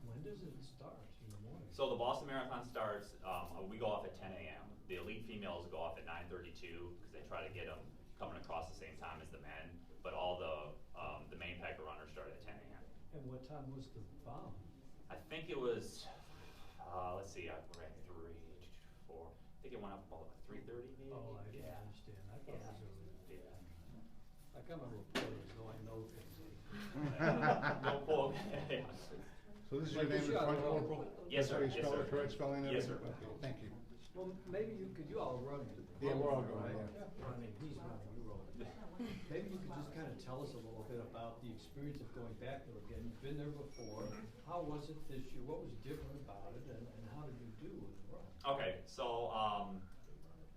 When does it start in the morning? So the Boston Marathon starts, we go off at 10 a.m. The elite females go off at 9:32 because they try to get them coming across the same time as the men. But all the main pack of runners start at 10 a.m. And what time was the bomb? I think it was, let's see, I ran 3, 4. I think it went up about 3:30 maybe. Oh, I yeah. understand. I thought it was early. Yeah. I come a reporter, so I know things. No quote. Yeah. So this is your name in front corporal? Yes, sir. That's how you spell the correct spelling? Yes, sir. Okay, thank you. Well, maybe you all running. Yeah, we're all running, yeah. Running, he's running, you're rolling. Maybe you could just kind of tell us a little bit about the experience of going back there again. You've been there before. How was it this year? What was different about it, and how did you do with the run? Okay, so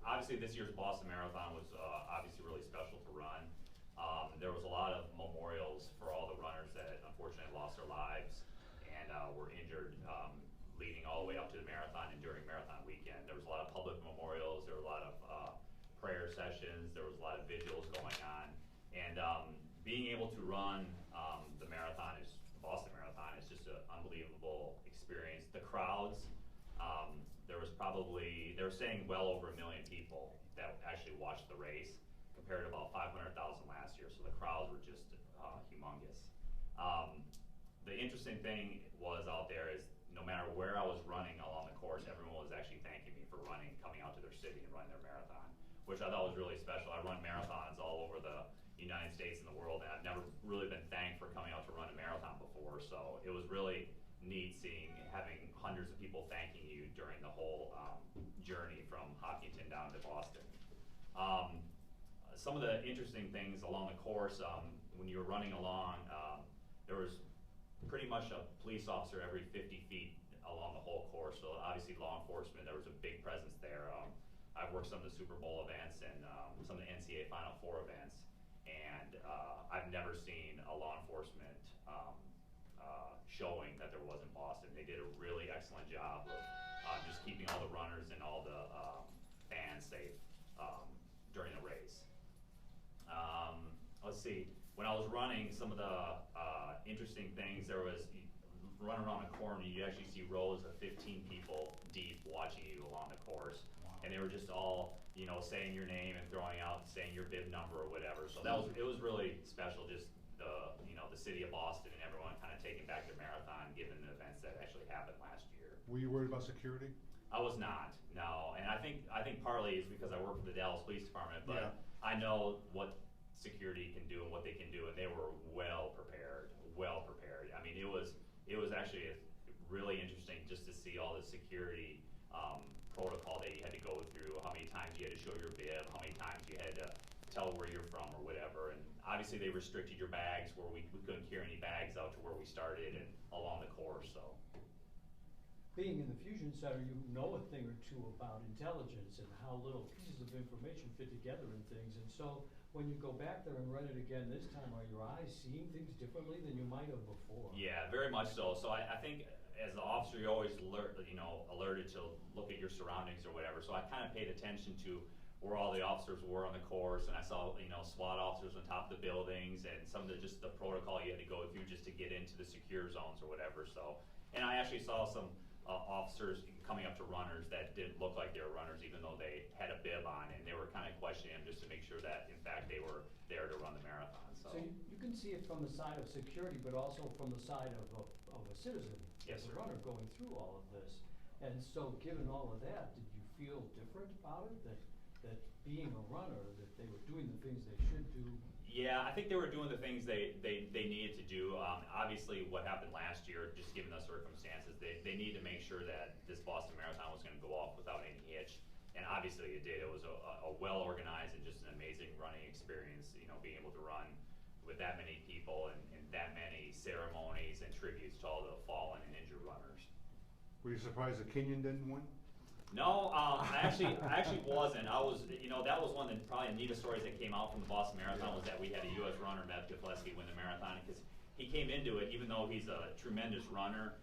obviously this year's Boston Marathon was obviously really special to run. There was a lot of memorials for all the runners that unfortunately lost their lives and were injured leading all the way up to the marathon and during marathon weekend. There was a lot of public memorials, there were a lot of prayer sessions, there was a lot of vigils going on. And being able to run the Boston Marathon is just an unbelievable experience. The crowds, there was probably, they were saying well over 1 million people that actually watched the race compared to about 500,000 last year. So the crowds were just humongous. The interesting thing was out there is no matter where I was running along the course, everyone was actually thanking me for coming out to their city and running their marathon, which I thought was really special. I run marathons all over the United States and the world, and I've never really been thanked for coming out to run a marathon before. So it was really neat having hundreds of people thanking you during the whole journey from Hopkinton down to Boston. Some of the interesting things along the course, when you were running along, there was pretty much a police officer every 50 feet along the whole course. So obviously law enforcement, there was a big presence there. I've worked some of the Super Bowl events and some of the NCAA Final Four events, and I've never seen a law enforcement showing that there was in Boston. They did a really excellent job of just keeping all the runners and all the fans safe during the race. Let's see, when I was running, some of the interesting things, there was, run around a corner, you actually see rows of 15 people deep watching you along the course. Wow. And they were just all, saying your name and throwing out, saying your bib number or whatever. So it was really special, just the city of Boston and everyone kind of taking back the marathon, given the events that actually happened last year. Were you worried about security? I was not, no. And I think partly is because I work for the Dallas Police Department, but yeah. I know what security can do and what they can do, and they were well prepared. I mean, it was actually really interesting just to see all the security protocol that you had to go through, how many times you had to show your bib, how many times you had to tell where you're from or whatever. And obviously they restricted your bags where we couldn't carry any bags out to where we started and along the course. So being in the Fusion Center, you know a thing or two about intelligence and how little pieces of information fit together and things. And so when you go back there and run it again this time, are your eyes seeing things differently than you might have before? Yeah, very much so. So I think as an officer, you're always alerted to look at your surroundings or whatever. So I kind of paid attention to where all the officers were on the course, and I saw SWAT officers on top of the buildings and some of just the protocol you had to go through just to get into the secure zones or whatever. So, and I actually saw some officers coming up to runners that didn't look like they were runners, even though they had a bib on, and they were kind of questioning them just to make sure that in fact they were there to run the marathon. So you can see it from the side of security, but also from the side of a citizen, yes, as a sir. runner going through all of this. And so given all of that, did you feel different about it, that being a runner, that they were doing the things they should do? Yeah, I think they were doing the things they needed to do. Obviously, what happened last year, just given the circumstances, they need to make sure that this Boston Marathon was going to go off without any hitch. And obviously it did. It was a well-organized and just an amazing running experience, being able to run with that many people and that many ceremonies and tributes to all the fallen and injured runners. Were you surprised that Kenyon didn't win? No, I actually wasn't. I was, that was one of the probably neatest stories that came out from the Boston Marathon, was that we had a U.S. runner, Matt Kefleski, win the marathon, because he came into it, even though he's a tremendous runner,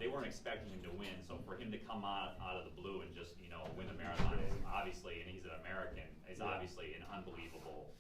they weren't expecting him to win. So for him to come out of the blue and just, win the marathon is obviously, and he's an American, is obviously an unbelievable,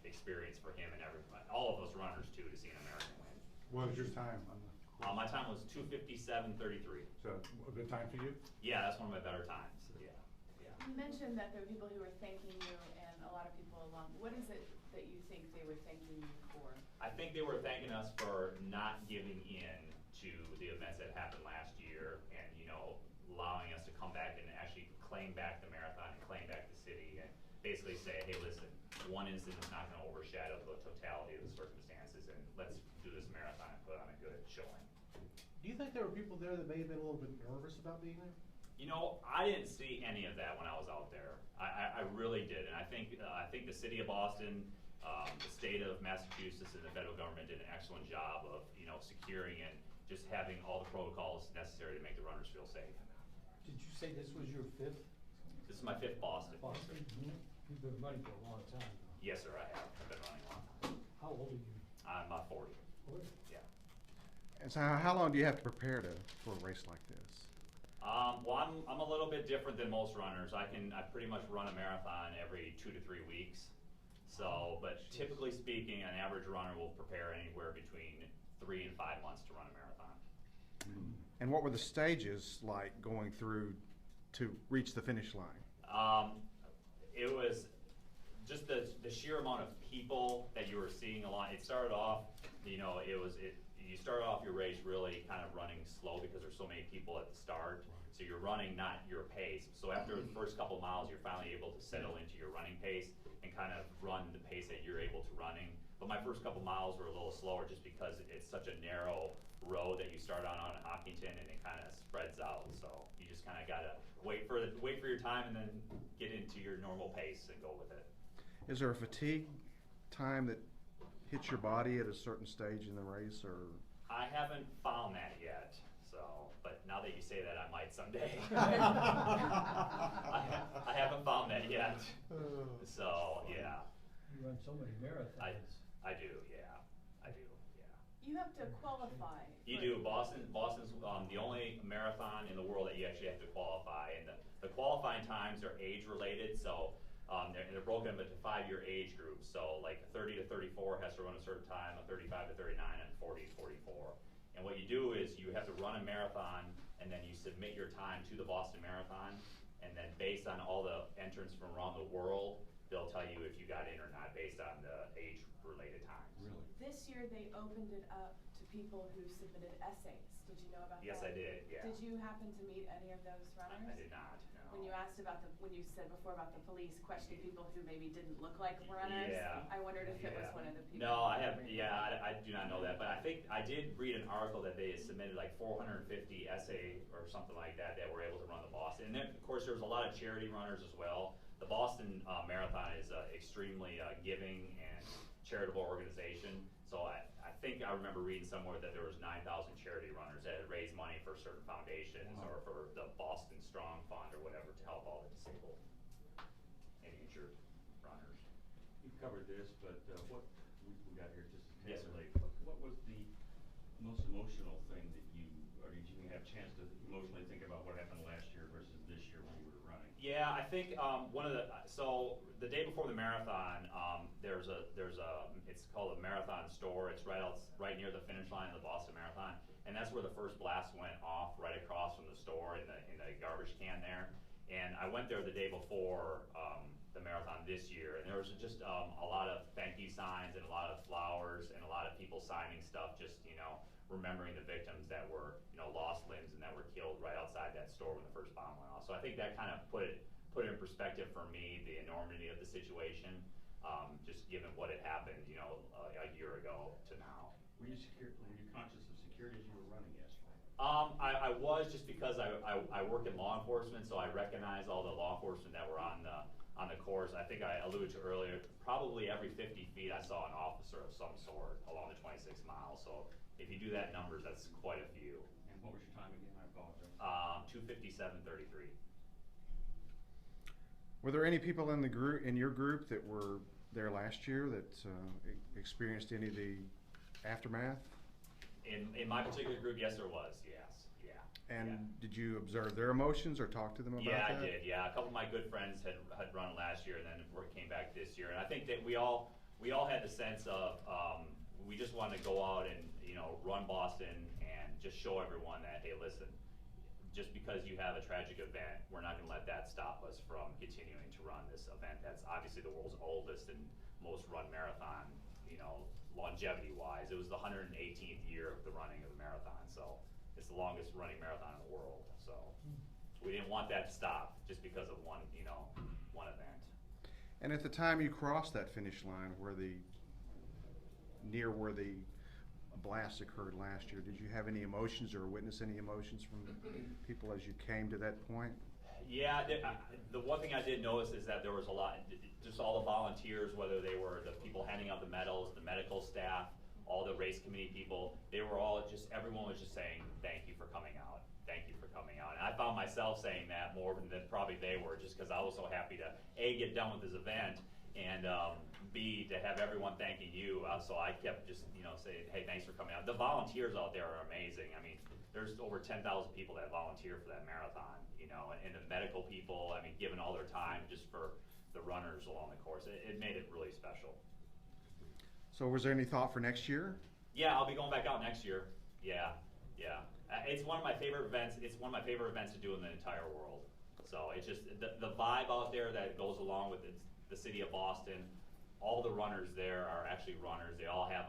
experience for him and all of us runners too, to see an American win. What was your time on the? My time was 2:57:33. So, a good time for you? Yeah, that's one of my better times. Yeah, yeah. You mentioned that there were people who were thanking you and a lot of people along. What is it that you think they were thanking you for? I think they were thanking us for not giving in to the events that happened last year and, you know, allowing us to come back and actually claim back the marathon and claim back the city and basically say, hey, listen, one incident is not going to overshadow the totality of the circumstances, and let's do this marathon and put on a good showing. Do you think there were people there that may have been a little bit nervous about being there? You know, I didn't see any of that when I was out there. I really did, and I think the city of Boston, the state of Massachusetts, and the federal government did an excellent job of, you know, securing and just having all the protocols necessary to make the runners feel safe. Did you say this was your 5th This is my 5th Boston. Boston? You've been running for a long time. Yes, sir, I have. I've been running a long time. How old are you? I'm about 40. 40? Yeah. And so how long do you have to prepare for a race like this? Well, I'm a little bit different than most runners. I pretty much run a marathon every 2 to 3 weeks. So, but typically speaking, an average runner will prepare anywhere between 3 and 5 months to run a marathon. And what were the stages like going through to reach the finish line? It was just the sheer amount of people that you were seeing along. It started off, you know, you started off your race really kind of running slow because there's so many people at the start. So you're running not your pace. So after the first couple miles, you're finally able to settle into your running pace and kind of run the pace that you're able to running. But my first couple miles were a little slower just because it's such a narrow road that you start on Hopkinton, and it kind of spreads out. So you just kind of gotta wait for your time and then get into your normal pace and go with it. Is there a fatigue time that hits your body at a certain stage in the race, or? I haven't found that yet. So, but now that you say that, I might someday. I haven't found that yet. So yeah. You run so many marathons. I do, yeah. I do, yeah. You have to qualify. You do. Boston's the only marathon in the world that you actually have to qualify, and the qualifying times are age related. So they're broken up into 5-year age groups. So like 30 to 34 has to run a certain time, a 35 to 39, and 40 to 44. And what you do is you have to run a marathon, and then you submit your time to the Boston Marathon, and then based on all the entrants from around the world, they'll tell you if you got in or not based on the age-related times. Really? This year they opened it up to people who submitted essays. Did you know about Yes, that? I did, yeah. Did you happen to meet any of those runners? I did not, no. When you asked about when you said before about the police questioning people who maybe didn't look like runners, Yeah. I wondered if it was Yeah. one of the people. No, who I have, were I do not know that, but I think I did read an article that they had submitted like 450 essay or something like that were able to run the Boston. And then, of course, there was a lot of charity runners as well. The Boston Marathon is extremely giving and charitable organization. So I think I remember reading somewhere that there was 9,000 charity runners that had raised money for certain foundations or for the Boston Strong Fund or whatever to help all the disabled and injured runners. You've covered this, but what we got here just a Yes, tad sir. late. What was the most emotional thing that or did you have a chance to emotionally think about what happened last year versus this year when you were running? Yeah, I think so the day before the marathon, there's a it's called a marathon store. It's right near the finish line of the Boston Marathon, and that's where the first blast went off, right across from the store in the garbage can there. And I went there the day before the marathon this year, and there was just a lot of thank you signs and a lot of flowers and a lot of people signing stuff, just remembering the victims that were lost limbs and that were killed right outside that store when the first bomb went off. So I think that kind of put it in perspective for me, the enormity of the situation, just given what had happened a year ago to now. Were you conscious of security as you were running yesterday? I was, just because I work in law enforcement, so I recognize all the law enforcement that were on the course. I think I alluded to earlier, probably every 50 feet I saw an officer of some sort along the 26 miles. So if you do that in numbers, that's quite a few. And what was your time again? I apologize. 2:57:33. Were there any people in your group that were there last year that experienced any of the aftermath? In my particular group, yes, there was. Yes, yeah. And yeah. did you observe their emotions or talk to them about Yeah, that? I did. Yeah, a couple of my good friends had run last year, and then came back this year. And I think that we all had the sense of we just wanted to go out and, run Boston and just show everyone that, hey, listen, just because you have a tragic event, we're not gonna let that stop us from continuing to run this event. That's obviously the world's oldest and most run marathon, longevity wise. It was the 118th year of the running of the marathon, so it's the longest running marathon in the world. So we didn't want that to stop just because of one event. And at the time you crossed that finish line near where the blast occurred last year, did you have any emotions or witness any emotions from people as you came to that point? Yeah, the one thing I did notice is that there was a lot, just all the volunteers, whether they were the people handing out the medals, the medical staff, all the race committee people, everyone was just saying, thank you for coming out. Thank you for coming out. And I found myself saying that more than probably they were, just because I was so happy to, A, get done with this event, and B, to have everyone thanking you. So I kept just, saying, hey, thanks for coming out. The volunteers out there are amazing. I mean, there's over 10,000 people that volunteer for that marathon, and the medical people, giving all their time just for the runners along the course. It made it really special. So was there any thought for next year? Yeah, I'll be going back out next year. Yeah. It's one of my favorite events. It's one of my favorite events to do in the entire world. So it's just the vibe out there that goes along with the city of Boston. All the runners there are actually runners. They all have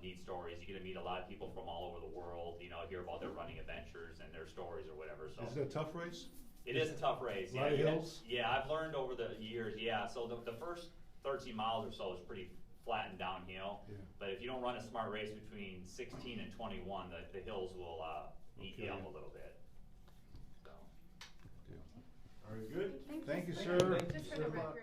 neat stories. You get to meet a lot of people from all over the world. Hear about their running adventures and their stories or whatever. So Is it a tough race? it is a tough race. A lot of hills? Yeah, I've learned over the years. Yeah, so the first 13 miles or so is pretty flat and downhill. Yeah. But if you don't run a smart race between 16 and 21, the hills will eat you up a little bit. So. Very good. Thank you. Thank you, Just sir. for the record,